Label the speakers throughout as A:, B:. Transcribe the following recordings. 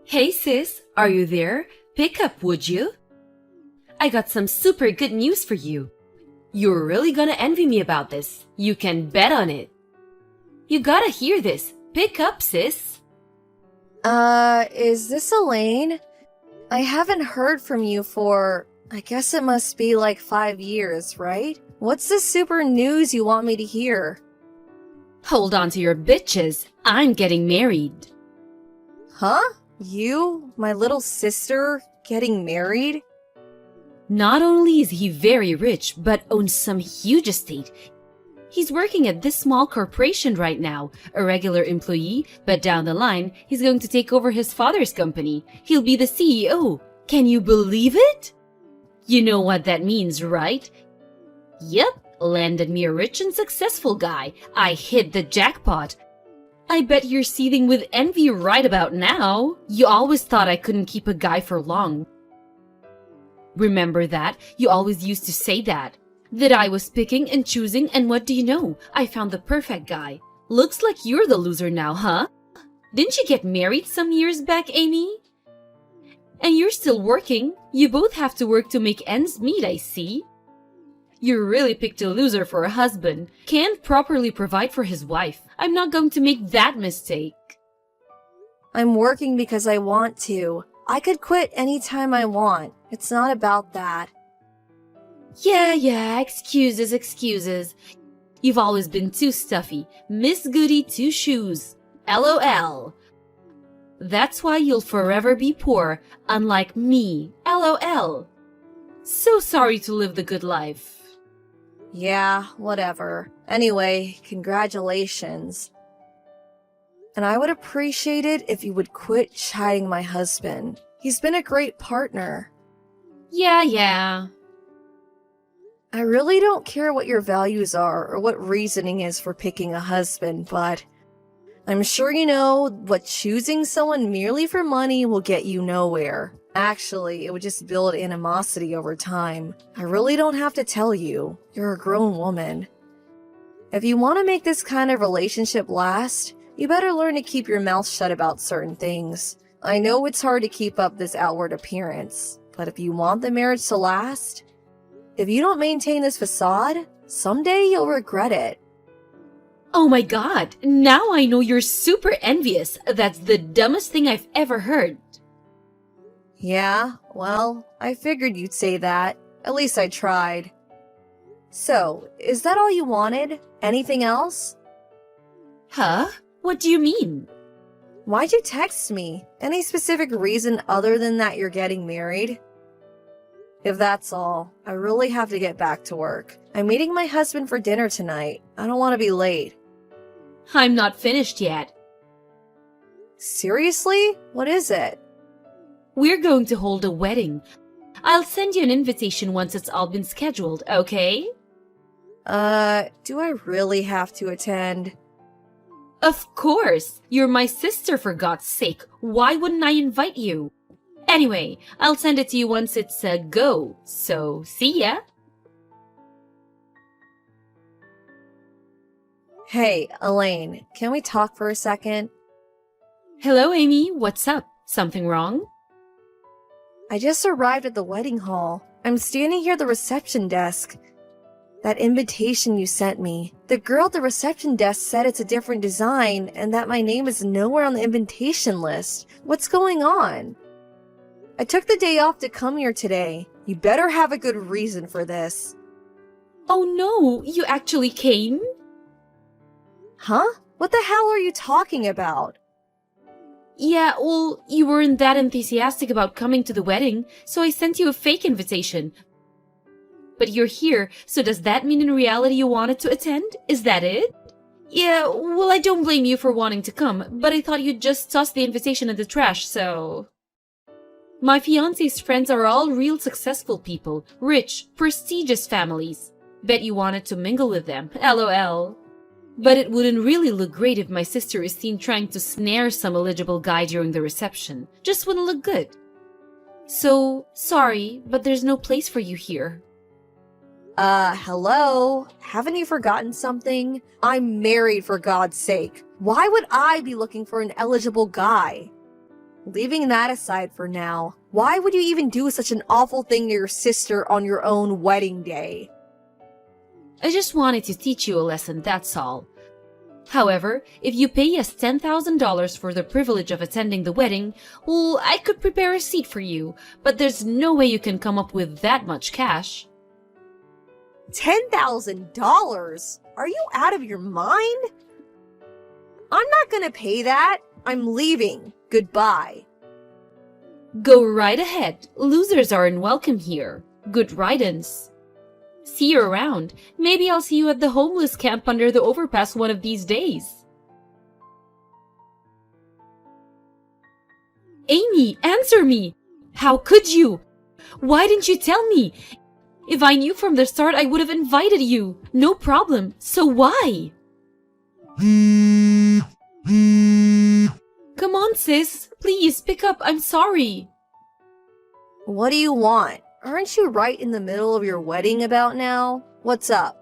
A: Hey sis, are you there? Pick up, would you? I got some super good news for you. You're really gonna envy me about this. You can bet on it. You gotta hear this. Pick up, sis.
B: Is this Elaine? I haven't heard from you for, I guess it must be like 5 years, right? What's the super news you want me to hear?
A: Hold on to your bitches. I'm getting married.
B: Huh? You, my little sister, getting married?
A: Not only is he very rich, but owns some huge estate. He's working at this small corporation right now, a regular employee, but down the line, he's going to take over his father's company. He'll be the CEO. Can you believe it? You know what that means, right? Yep, landed me a rich and successful guy. I hit the jackpot. I bet you're seething with envy right about now. You always thought I couldn't keep a guy for long. Remember that? You always used to say that. That I was picking and choosing, and what do you know? I found the perfect guy. Looks like you're the loser now, huh? Didn't you get married some years back, Amy? And you're still working. You both have to work to make ends meet, I see. You really picked a loser for a husband. Can't properly provide for his wife. I'm not going to make that mistake.
B: I'm working because I want to. I could quit anytime I want. It's not about that.
A: Yeah, excuses. You've always been too stuffy. Miss Goody Two Shoes. LOL. That's why you'll forever be poor, unlike me. LOL. So sorry to live the good life.
B: Yeah, whatever. Anyway, congratulations. And I would appreciate it if you would quit chiding my husband. He's been a great partner.
A: Yeah.
B: I really don't care what your values are or what reasoning is for picking a husband, but I'm sure you know what choosing someone merely for money will get you nowhere. Actually, it would just build animosity over time. I really don't have to tell you. You're a grown woman. If you want to make this kind of relationship last, you better learn to keep your mouth shut about certain things. I know it's hard to keep up this outward appearance, but if you want the marriage to last, if you don't maintain this facade, someday you'll regret it.
A: Oh my god, now I know you're super envious. That's the dumbest thing I've ever heard.
B: Yeah, well, I figured you'd say that. At least I tried. So, is that all you wanted? Anything else?
A: Huh? What do you mean?
B: Why'd you text me? Any specific reason other than that you're getting married? If that's all, I really have to get back to work. I'm meeting my husband for dinner tonight. I don't want to be late.
A: I'm not finished yet.
B: Seriously? What is it?
A: We're going to hold a wedding. I'll send you an invitation once it's all been scheduled, okay?
B: Do I really have to attend?
A: Of course! You're my sister, for God's sake. Why wouldn't I invite you? Anyway, I'll send it to you once it's a go, so see ya!
B: Hey, Elaine, can we talk for a second?
A: Hello, Amy. What's up? Something wrong?
B: I just arrived at the wedding hall. I'm standing here at the reception desk. That invitation you sent me, the girl at the reception desk said it's a different design and that my name is nowhere on the invitation list. What's going on? I took the day off to come here today. You better have a good reason for this.
A: Oh no, you actually came?
B: Huh? What the hell are you talking about?
A: Yeah, well, you weren't that enthusiastic about coming to the wedding, so I sent you a fake invitation. But you're here, so does that mean in reality you wanted to attend? Is that it? Yeah, well, I don't blame you for wanting to come, but I thought you'd just toss the invitation in the trash, so... My fiancé's friends are all real successful people, rich, prestigious families. Bet you wanted to mingle with them, LOL. But it wouldn't really look great if my sister is seen trying to snare some eligible guy during the reception. Just wouldn't look good. So, sorry, but there's no place for you here.
B: Hello? Haven't you forgotten something? I'm married, for God's sake. Why would I be looking for an eligible guy? leaving that aside for now, why would you even do such an awful thing to your sister on your own wedding day?
A: I just wanted to teach you a lesson, that's all. However, if you pay us $10,000 for the privilege of attending the wedding, well, I could prepare a seat for you, but there's no way you can come up with that much cash.
B: $10,000? Are you out of your mind? I'm not gonna pay that. I'm leaving. Goodbye.
A: Go right ahead. Losers aren't welcome here. Good riddance. See you around. Maybe I'll see you at the homeless camp under the overpass one of these days. Amy, answer me! How could you? Why didn't you tell me? If I knew from the start, I would have invited you. No problem. So why? Come on, sis. Please, pick up. I'm sorry.
B: What do you want? Aren't you right in the middle of your wedding about now? What's up?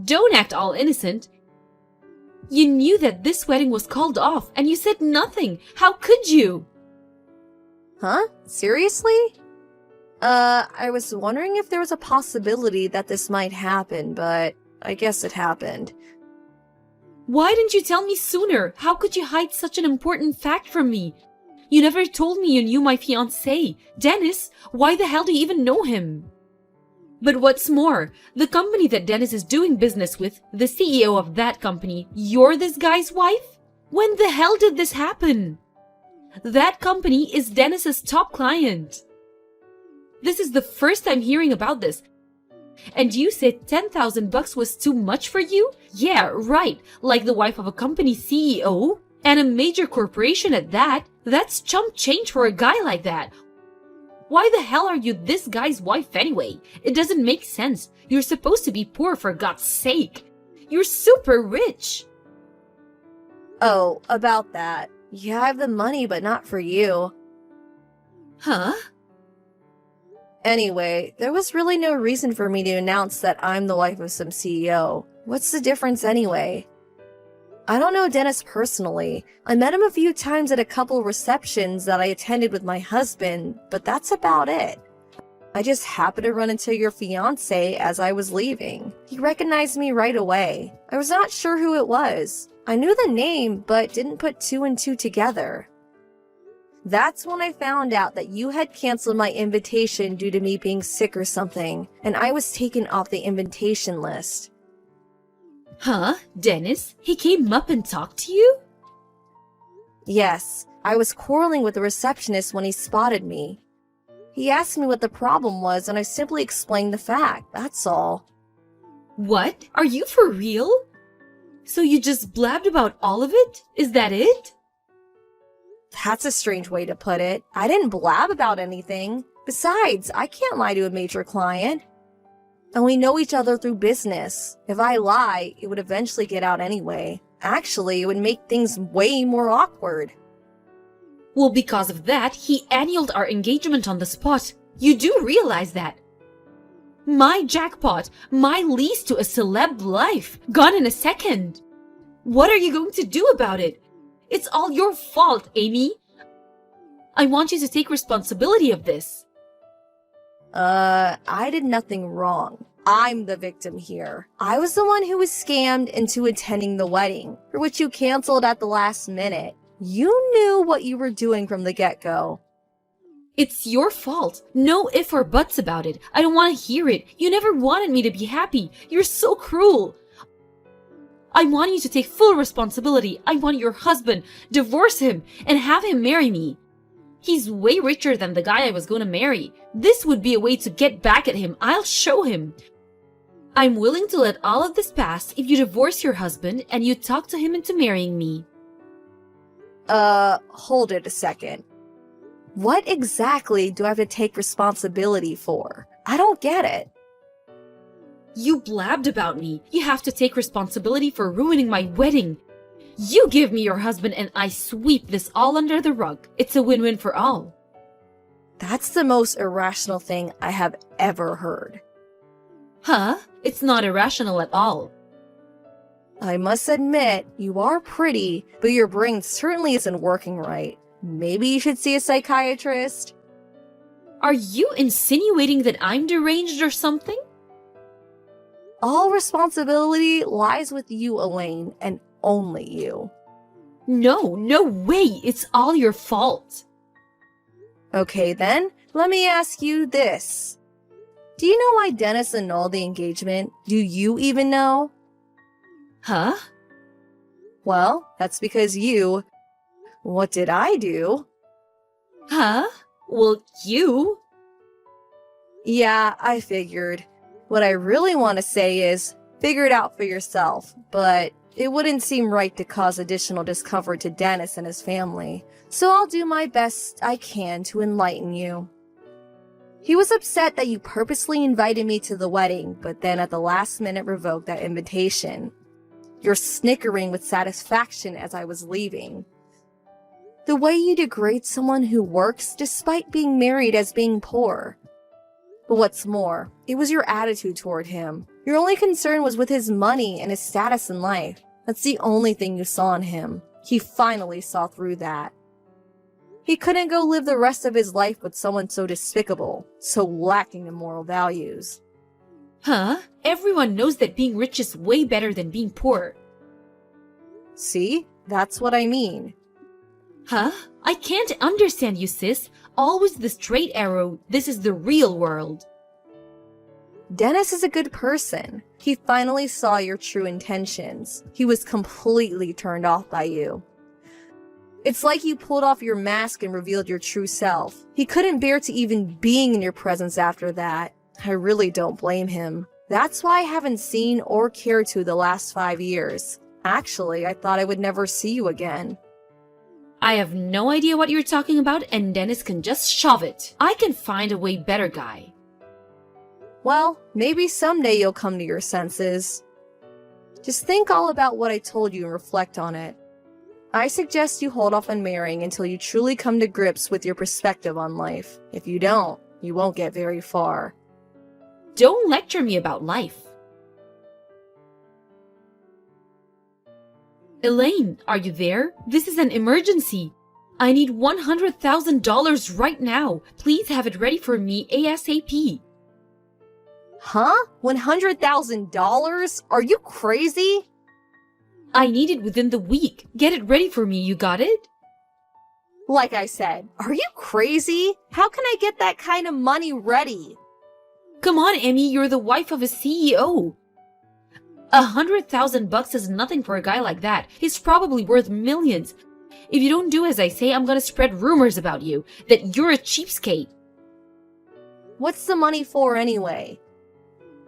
A: Don't act all innocent. You knew that this wedding was called off, and you said nothing. How could you?
B: Huh? Seriously? I was wondering if there was a possibility that this might happen, but I guess it happened.
A: Why didn't you tell me sooner? How could you hide such an important fact from me? You never told me you knew my fiancé. Dennis, why the hell do you even know him? But what's more, the company that Dennis is doing business with, the CEO of that company, you're this guy's wife? When the hell did this happen? That company is Dennis's top client. This is the first time hearing about this. And you said $10,000 was too much for you? Yeah, right. Like the wife of a company CEO? And a major corporation at that? That's chump change for a guy like that. Why the hell are you this guy's wife anyway? It doesn't make sense. You're supposed to be poor for God's sake. You're super rich.
B: Oh, about that. Yeah, I have the money, but not for you.
A: Huh?
B: Anyway, there was really no reason for me to announce that I'm the wife of some CEO. What's the difference anyway? I don't know Dennis personally. I met him a few times at a couple receptions that I attended with my husband, but that's about it. I just happened to run into your fiancé as I was leaving. He recognized me right away. I was not sure who it was. I knew the name, but didn't put two and two together. That's when I found out that you had canceled my invitation due to me being sick or something, and I was taken off the invitation list.
A: Huh? Dennis? He came up and talked to you?
B: Yes, I was quarreling with the receptionist when he spotted me. He asked me what the problem was, and I simply explained the fact, that's all.
A: What? Are you for real? So you just blabbed about all of it? Is that it?
B: That's a strange way to put it. I didn't blab about anything. Besides, I can't lie to a major client. And we know each other through business. If I lie, it would eventually get out anyway. Actually, it would make things way more awkward.
A: Well, because of that, he annulled our engagement on the spot. You do realize that? My jackpot, my lease to a celeb life, gone in a second. What are you going to do about it? It's all your fault, Amy. I want you to take responsibility of this.
B: I did nothing wrong. I'm the victim here. I was the one who was scammed into attending the wedding, for which you canceled at the last minute. You knew what you were doing from the get-go.
A: It's your fault. No if or buts about it. I don't want to hear it. You never wanted me to be happy. You're so cruel. I want you to take full responsibility. I want your husband, divorce him, and have him marry me. He's way richer than the guy I was going to marry. This would be a way to get back at him. I'll show him. I'm willing to let all of this pass if you divorce your husband and you talk to him into marrying me.
B: Hold it a second. What exactly do I have to take responsibility for? I don't get it.
A: You blabbed about me. You have to take responsibility for ruining my wedding. You give me your husband and I sweep this all under the rug. It's a win-win for all.
B: That's the most irrational thing I have ever heard.
A: Huh? It's not irrational at all.
B: I must admit, you are pretty, but your brain certainly isn't working right. Maybe you should see a psychiatrist.
A: Are you insinuating that I'm deranged or something?
B: All responsibility lies with you, Elaine, and only you.
A: No, no way. It's all your fault.
B: Okay then, let me ask you this. Do you know why Dennis annulled the engagement? Do you even know?
A: Huh?
B: Well, that's because you... What did I do?
A: Huh? Well, you?
B: Yeah, I figured. What I really want to say is, figure it out for yourself, but it wouldn't seem right to cause additional discomfort to Dennis and his family, so I'll do my best I can to enlighten you. He was upset that you purposely invited me to the wedding, but then at the last minute revoked that invitation. You're snickering with satisfaction as I was leaving. The way you degrade someone who works despite being married as being poor. But what's more, it was your attitude toward him. Your only concern was with his money and his status in life. That's the only thing you saw in him. He finally saw through that. He couldn't go live the rest of his life with someone so despicable, so lacking in moral values.
A: Huh? Everyone knows that being rich is way better than being poor.
B: See? That's what I mean.
A: Huh? I can't understand you, sis. Always the straight arrow. This is the real world.
B: Dennis is a good person. He finally saw your true intentions. He was completely turned off by you. It's like you pulled off your mask and revealed your true self. He couldn't bear to even being in your presence after that. I really don't blame him. That's why I haven't seen or cared to the last 5 years. Actually, I thought I would never see you again.
A: I have no idea what you're talking about, and Dennis can just shove it. I can find a way better guy.
B: Well, maybe someday you'll come to your senses. Just think all about what I told you and reflect on it. I suggest you hold off on marrying until you truly come to grips with your perspective on life. If you don't, you won't get very far.
A: Don't lecture me about life. Elaine, are you there? This is an emergency. I need $100,000 right now. Please have it ready for me ASAP.
B: Huh? $100,000? Are you crazy?
A: I need it within the week. Get it ready for me, you got it?
B: Like I said, are you crazy? How can I get that kind of money ready?
A: Come on, Emmy, you're the wife of a CEO. $100,000 is nothing for a guy like that. He's probably worth millions. If you don't do as I say, I'm gonna spread rumors about you, that you're a cheapskate.
B: What's the money for anyway?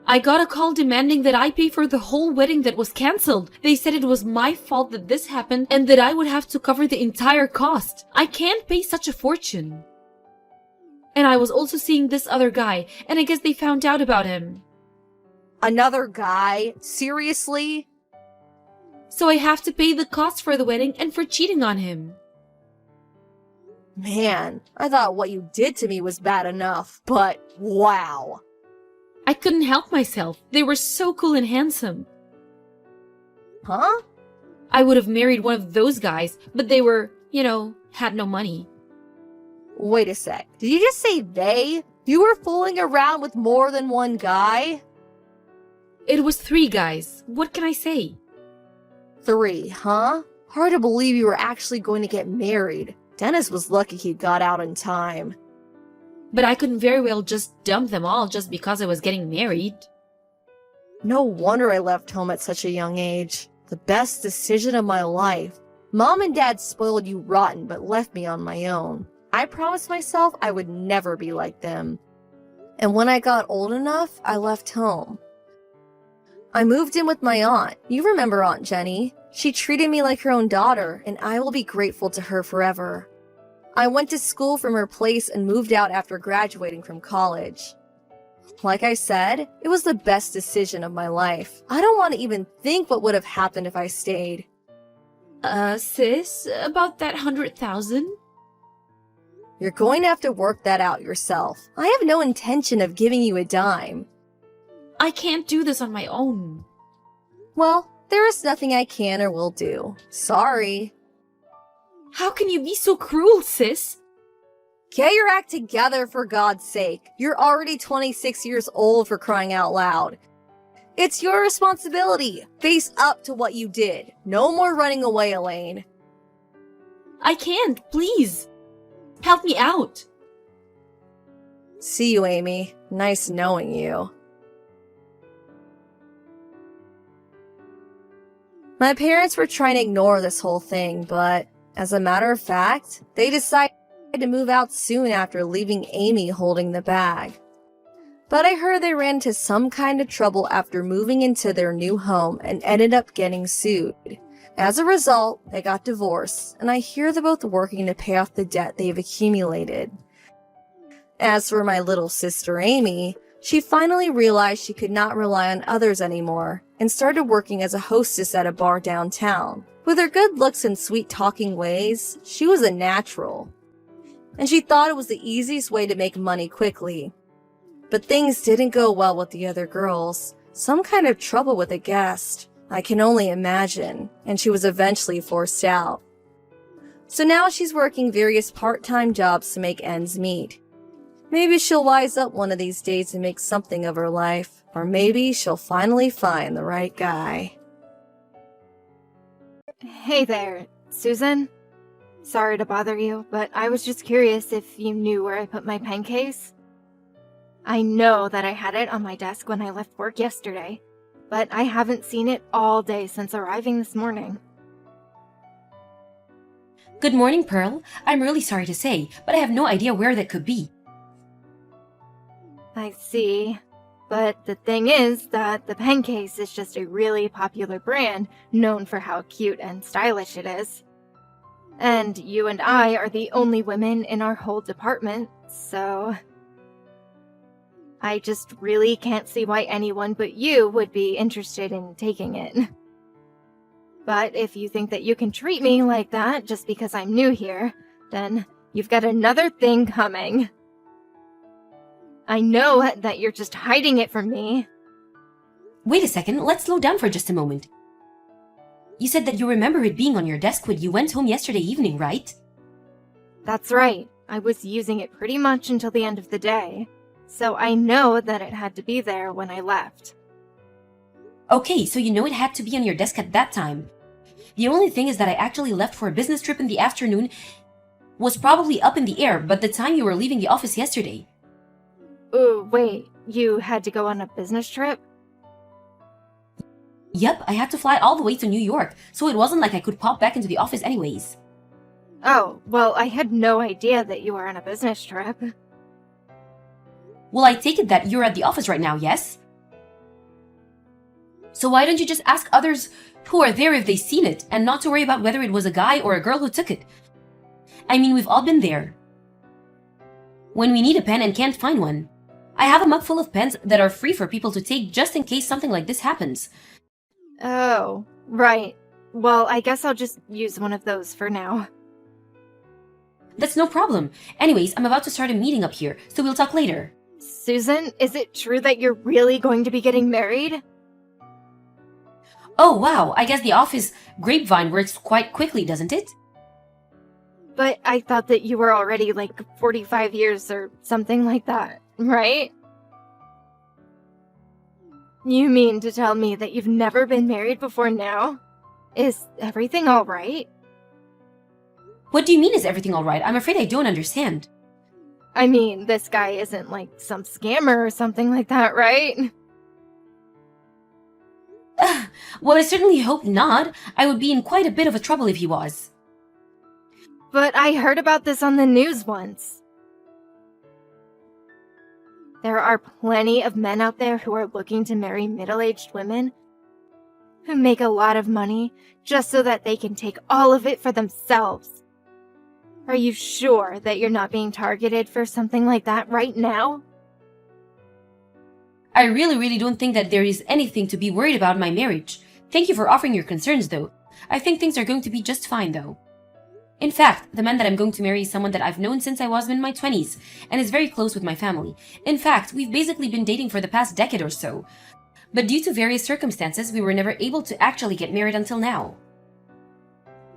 A: I got a call demanding that I pay for the whole wedding that was cancelled. They said it was my fault that this happened and that I would have to cover the entire cost. I can't pay such a fortune. And I was also seeing this other guy, and I guess they found out about him.
B: Another guy? Seriously?
A: So I have to pay the cost for the wedding and for cheating on him.
B: Man, I thought what you did to me was bad enough, but wow.
A: I couldn't help myself. They were so cool and handsome.
B: Huh?
A: I would have married one of those guys, but they were, had no money.
B: Wait a sec. Did you just say they? You were fooling around with more than one guy?
A: It was 3 guys. What can I say?
B: 3, huh? Hard to believe you were actually going to get married. Dennis was lucky he got out in time.
A: But I couldn't very well just dump them all just because I was getting married.
B: No wonder I left home at such a young age. The best decision of my life. Mom and Dad spoiled you rotten but left me on my own. I promised myself I would never be like them. And when I got old enough, I left home. I moved in with my aunt. You remember Aunt Jenny. She treated me like her own daughter, and I will be grateful to her forever. I went to school from her place and moved out after graduating from college. Like I said, it was the best decision of my life. I don't want to even think what would have happened if I stayed.
A: Sis, about that 100,000?
B: You're going to have to work that out yourself. I have no intention of giving you a dime.
A: I can't do this on my own.
B: Well, there is nothing I can or will do. Sorry.
A: How can you be so cruel, sis?
B: Get your act together, for God's sake. You're already 26 years old, for crying out loud. It's your responsibility. Face up to what you did. No more running away, Elaine.
A: I can't, please. Help me out.
B: See you, Amy. Nice knowing you. My parents were trying to ignore this whole thing, but as a matter of fact, they decided to move out soon after leaving Amy holding the bag. But I heard they ran into some kind of trouble after moving into their new home and ended up getting sued. As a result, they got divorced, and I hear they're both working to pay off the debt they've accumulated. As for my little sister Amy, she finally realized she could not rely on others anymore and started working as a hostess at a bar downtown. With her good looks and sweet talking ways, she was a natural. And she thought it was the easiest way to make money quickly. But things didn't go well with the other girls. Some kind of trouble with a guest, I can only imagine, and she was eventually forced out. So now she's working various part-time jobs to make ends meet. Maybe she'll wise up one of these days and make something of her life, or maybe she'll finally find the right guy.
C: Hey there, Susan. Sorry to bother you, but I was just curious if you knew where I put my pen case. I know that I had it on my desk when I left work yesterday, but I haven't seen it all day since arriving this morning.
A: Good morning, Pearl. I'm really sorry to say, but I have no idea where that could be.
C: I see. But the thing is that the pen case is just a really popular brand known for how cute and stylish it is. And you and I are the only women in our whole department, so I just really can't see why anyone but you would be interested in taking it. But if you think that you can treat me like that just because I'm new here, then you've got another thing coming. I know that you're just hiding it from me.
A: Wait a second, let's slow down for just a moment. You said that you remember it being on your desk when you went home yesterday evening, right?
C: That's right. I was using it pretty much until the end of the day, so I know that it had to be there when I left.
A: Okay, so you know it had to be on your desk at that time. The only thing is that I actually left for a business trip in the afternoon was probably up in the air, but the time you were leaving the office yesterday.
C: Oh, wait, you had to go on a business trip?
A: Yep, I had to fly all the way to New York, so it wasn't like I could pop back into the office anyways.
C: Oh, well, I had no idea that you were on a business trip.
A: Well, I take it that you're at the office right now, yes? So why don't you just ask others who are there if they've seen it, and not to worry about whether it was a guy or a girl who took it? I mean, we've all been there. When we need a pen and can't find one. I have a mug full of pens that are free for people to take just in case something like this happens.
C: Oh, right. Well, I guess I'll just use one of those for now.
A: That's no problem. Anyways, I'm about to start a meeting up here, so we'll talk later.
C: Susan, is it true that you're really going to be getting married?
A: Oh, wow. I guess the office grapevine works quite quickly, doesn't it?
C: But I thought that you were already like 45 years or something like that, right? You mean to tell me that you've never been married before now? Is everything all right?
A: What do you mean, is everything all right? I'm afraid I don't understand.
C: I mean, this guy isn't like some scammer or something like that, right?
A: Well, I certainly hope not. I would be in quite a bit of a trouble if he was.
C: But I heard about this on the news once. There are plenty of men out there who are looking to marry middle-aged women who make a lot of money just so that they can take all of it for themselves. Are you sure that you're not being targeted for something like that right now?
A: I really don't think that there is anything to be worried about in my marriage. Thank you for offering your concerns, though. I think things are going to be just fine, though. In fact, the man that I'm going to marry is someone that I've known since I was in my 20s, and is very close with my family. In fact, we've basically been dating for the past decade or so. But due to various circumstances, we were never able to actually get married until now.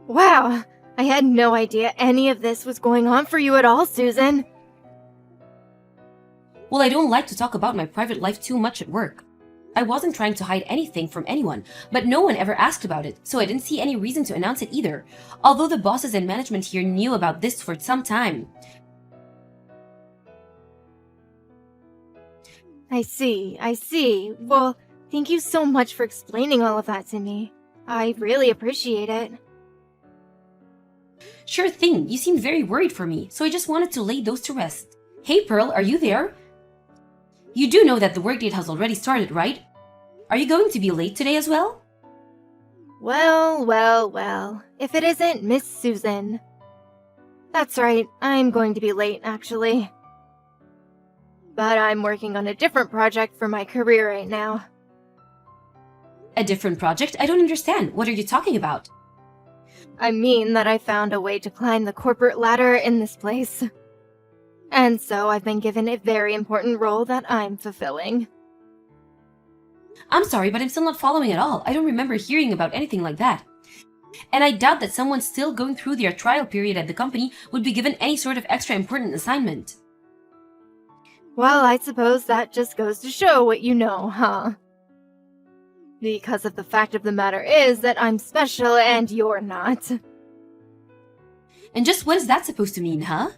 C: Wow, I had no idea any of this was going on for you at all, Susan.
D: Well, I don't like to talk about my private life too much at work. I wasn't trying to hide anything from anyone, but no one ever asked about it, so I didn't see any reason to announce it either, although the bosses and management here knew about this for some time.
C: I see. Well, thank you so much for explaining all of that to me. I really appreciate it.
D: Sure thing, you seemed very worried for me, so I just wanted to lay those to rest. Hey Pearl, are you there? You do know that the workdate has already started, right? Are you going to be late today as well?
C: Well. If it isn't Miss Susan. That's right, I'm going to be late, actually. But I'm working on a different project for my career right now.
D: A different project? I don't understand. What are you talking about?
C: I mean that I found a way to climb the corporate ladder in this place. And so I've been given a very important role that I'm fulfilling.
D: I'm sorry, but I'm still not following at all. I don't remember hearing about anything like that. And I doubt that someone still going through their trial period at the company would be given any sort of extra important assignment.
C: Well, I suppose that just goes to show what you know, huh? Because of the fact of the matter is that I'm special and you're not.
D: And just what is that supposed to mean, huh?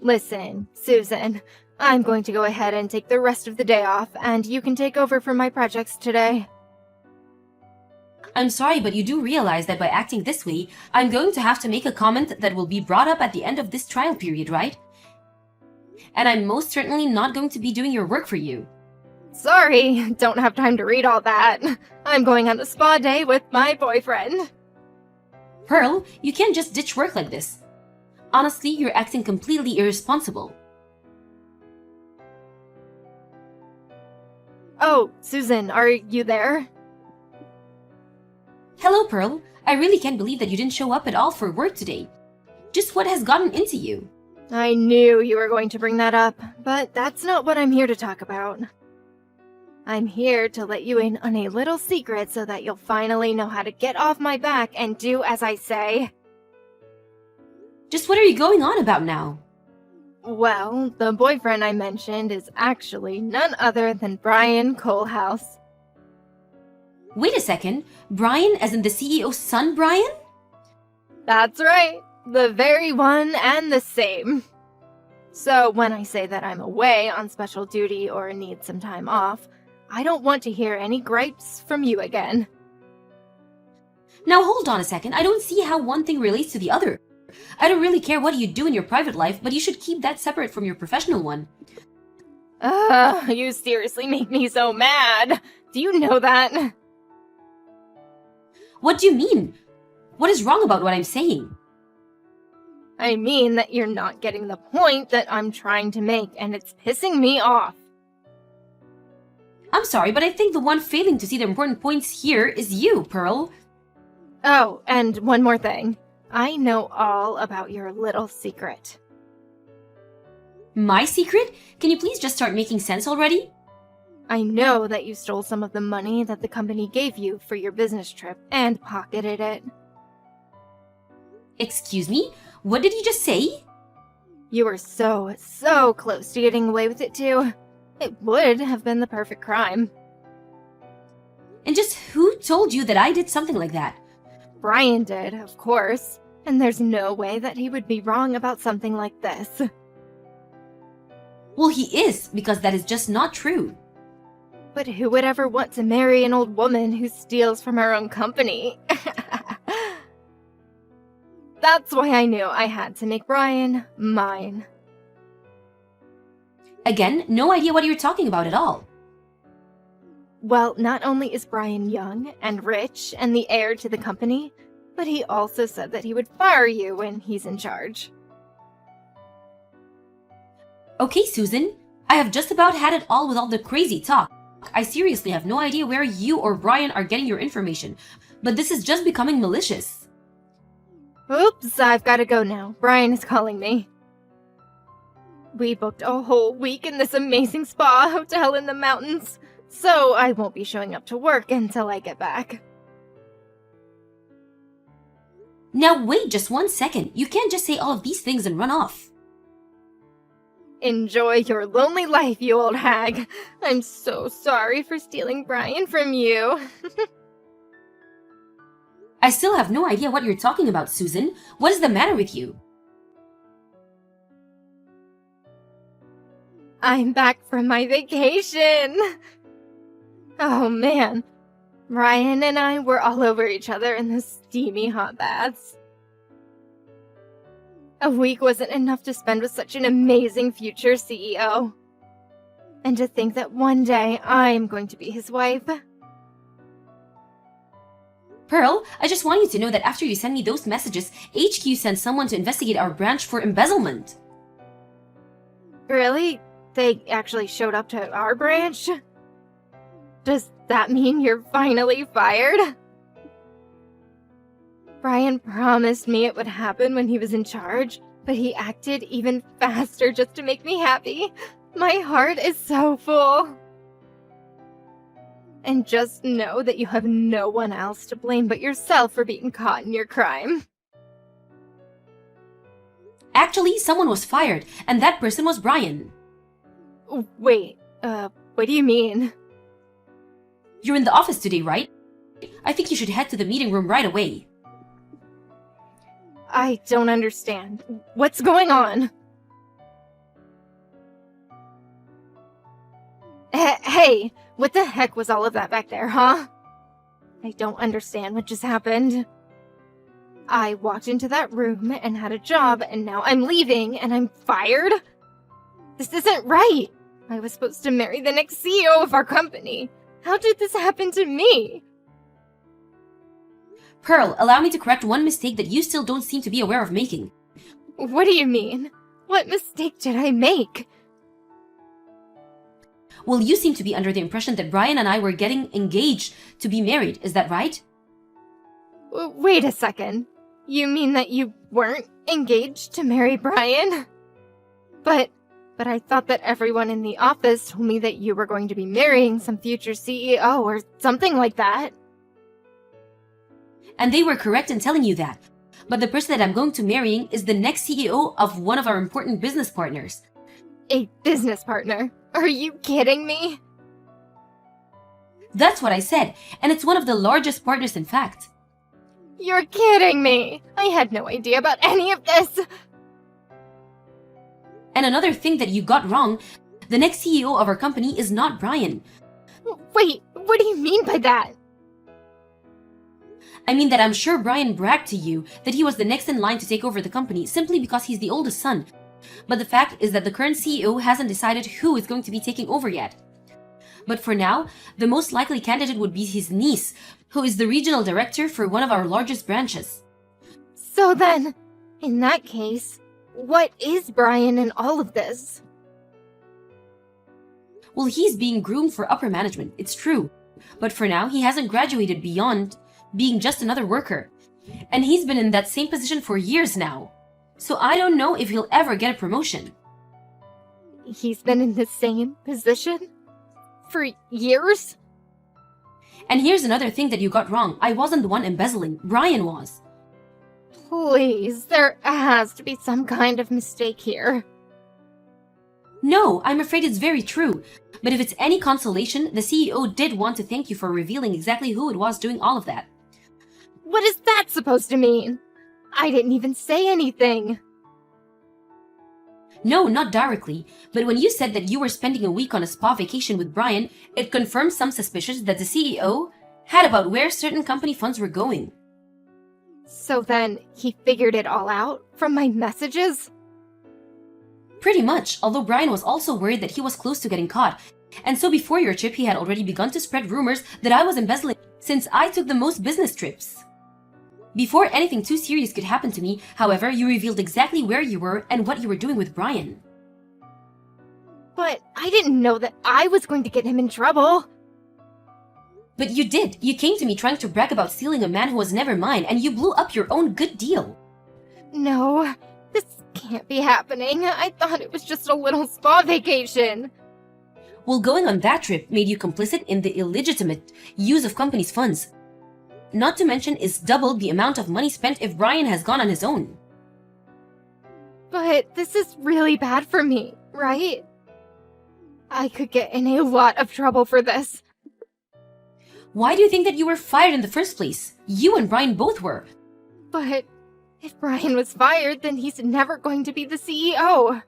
C: Listen, Susan, I'm going to go ahead and take the rest of the day off, and you can take over for my projects today.
D: I'm sorry, but you do realize that by acting this way, I'm going to have to make a comment that will be brought up at the end of this trial period, right? And I'm most certainly not going to be doing your work for you.
C: Sorry, don't have time to read all that. I'm going on a spa day with my boyfriend.
D: Pearl, you can't just ditch work like this. Honestly, you're acting completely irresponsible.
C: Oh, Susan, are you there?
D: Hello, Pearl. I really can't believe that you didn't show up at all for work today. Just what has gotten into you?
C: I knew you were going to bring that up, but that's not what I'm here to talk about. I'm here to let you in on a little secret so that you'll finally know how to get off my back and do as I say.
D: Just what are you going on about now?
C: Well, the boyfriend I mentioned is actually none other than Brian Coalhouse.
D: Wait a second. Brian, as in the CEO's son, Brian?
C: That's right. The very one and the same. So when I say that I'm away on special duty or need some time off, I don't want to hear any gripes from you again.
D: Now hold on a second. I don't see how one thing relates to the other. I don't really care what you do in your private life, but you should keep that separate from your professional one.
C: You seriously make me so mad. Do you know that?
D: What do you mean? What is wrong about what I'm saying?
C: I mean that you're not getting the point that I'm trying to make, and it's pissing me off.
D: I'm sorry, but I think the one failing to see the important points here is you, Pearl.
C: Oh, and one more thing. I know all about your little secret.
D: My secret? Can you please just start making sense already?
C: I know that you stole some of the money that the company gave you for your business trip and pocketed it.
D: Excuse me? What did you just say?
C: You were so close to getting away with it too. It would have been the perfect crime.
D: And just who told you that I did something like that?
C: Brian did, of course. And there's no way that he would be wrong about something like this.
D: Well, he is, because that is just not true.
C: But who would ever want to marry an old woman who steals from her own company? That's why I knew I had to make Brian mine.
D: Again, no idea what you're talking about at all.
C: Well, not only is Brian young and rich and the heir to the company, but he also said that he would fire you when he's in charge.
D: Okay, Susan, I have just about had it all with all the crazy talk. I seriously have no idea where you or Brian are getting your information, but this is just becoming malicious.
C: Oops, I've got to go now. Brian is calling me. We booked a whole week in this amazing spa hotel in the mountains, so I won't be showing up to work until I get back.
D: Now wait just 1 second. You can't just say all of these things and run off.
C: Enjoy your lonely life, you old hag. I'm so sorry for stealing Brian from you.
D: I still have no idea what you're talking about, Susan. What is the matter with you?
C: I'm back from my vacation. Oh man, Brian and I were all over each other in the steamy hot baths. A week wasn't enough to spend with such an amazing future CEO. And to think that one day I'm going to be his wife.
D: Pearl, I just want you to know that after you send me those messages, HQ sent someone to investigate our branch for embezzlement.
C: Really? They actually showed up to our branch? Does that mean you're finally fired? Brian promised me it would happen when he was in charge, but he acted even faster just to make me happy. My heart is so full. And just know that you have no one else to blame but yourself for being caught in your crime.
D: Actually, someone was fired, and that person was Brian.
C: Wait, what do you mean?
D: You're in the office today, right? I think you should head to the meeting room right away.
C: I don't understand. What's going on? Hey, what the heck was all of that back there, huh? I don't understand what just happened. I walked into that room and had a job, and now I'm leaving and I'm fired? This isn't right. I was supposed to marry the next CEO of our company. How did this happen to me?
D: Pearl, allow me to correct one mistake that you still don't seem to be aware of making.
C: What do you mean? What mistake did I make?
D: Well, you seem to be under the impression that Brian and I were getting engaged to be married, is that right?
C: Wait a second. You mean that you weren't engaged to marry Brian? But I thought that everyone in the office told me that you were going to be marrying some future CEO or something like that.
D: And they were correct in telling you that. But the person that I'm going to marrying is the next CEO of one of our important business partners.
C: A business partner? Are you kidding me?
D: That's what I said, and it's one of the largest partners in fact.
C: You're kidding me! I had no idea about any of this!
D: And another thing that you got wrong, the next CEO of our company is not Brian.
C: Wait, what do you mean by that?
D: I mean that I'm sure Brian bragged to you that he was the next in line to take over the company simply because he's the oldest son. But the fact is that the current CEO hasn't decided who is going to be taking over yet. But for now, the most likely candidate would be his niece, who is the regional director for one of our largest branches.
C: So then, in that case, what is Brian in all of this?
D: Well, he's being groomed for upper management, it's true. But for now, he hasn't graduated beyond being just another worker. And he's been in that same position for years now. So I don't know if he'll ever get a promotion.
C: He's been in the same position? For years?
D: And here's another thing that you got wrong. I wasn't the one embezzling. Brian was.
C: Please, there has to be some kind of mistake here.
D: No, I'm afraid it's very true. But if it's any consolation, the CEO did want to thank you for revealing exactly who it was doing all of that.
C: What is that supposed to mean? I didn't even say anything.
D: No, not directly. But when you said that you were spending a week on a spa vacation with Brian, it confirmed some suspicions that the CEO had about where certain company funds were going.
C: So then, he figured it all out from my messages?
D: Pretty much, although Brian was also worried that he was close to getting caught. And so before your trip, he had already begun to spread rumors that I was embezzling since I took the most business trips. Before anything too serious could happen to me, however, you revealed exactly where you were and what you were doing with Brian.
C: But I didn't know that I was going to get him in trouble.
D: But you did. You came to me trying to brag about stealing a man who was never mine, and you blew up your own good deal.
C: No, this can't be happening. I thought it was just a little spa vacation.
D: Well, going on that trip made you complicit in the illegitimate use of company's funds. not to mention is double the amount of money spent if Brian has gone on his own.
C: But this is really bad for me, right? I could get in a lot of trouble for this.
D: Why do you think that you were fired in the first place? You and Brian both were.
C: But if Brian was fired, then he's never going to be the CEO.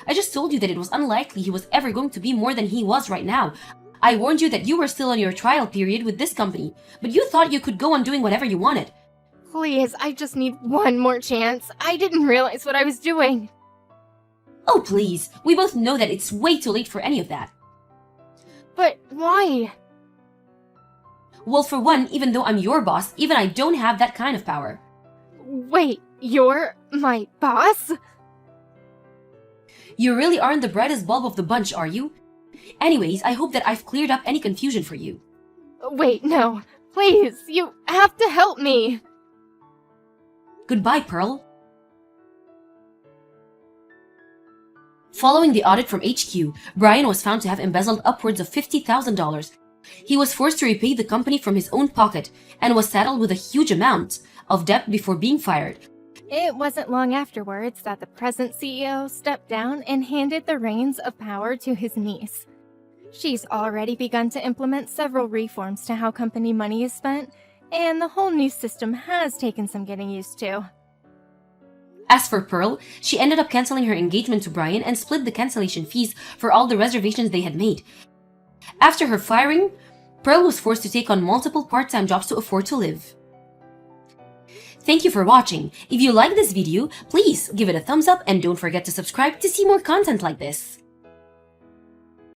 D: I just told you that it was unlikely he was ever going to be more than he was right now. I warned you that you were still on your trial period with this company, but you thought you could go on doing whatever you wanted.
C: Please, I just need one more chance. I didn't realize what I was doing.
D: Oh, please. We both know that it's way too late for any of that.
C: But why?
D: Well, for one, even though I'm your boss, even I don't have that kind of power.
C: Wait, you're my boss?
D: You really aren't the brightest bulb of the bunch, are you? Anyways, I hope that I've cleared up any confusion for you.
C: Wait, no. Please, you have to help me.
D: Goodbye, Pearl. Following the audit from HQ, Brian was found to have embezzled upwards of $50,000. He was forced to repay the company from his own pocket and was saddled with a huge amount of debt before being fired.
C: It wasn't long afterwards that the present CEO stepped down and handed the reins of power to his niece. She's already begun to implement several reforms to how company money is spent, and the whole new system has taken some getting used to.
D: As for Pearl, she ended up canceling her engagement to Brian and split the cancellation fees for all the reservations they had made. After her firing, Pearl was forced to take on multiple part-time jobs to afford to live. Thank you for watching. If you like this video, please give it a thumbs up and don't forget to subscribe to see more content like this.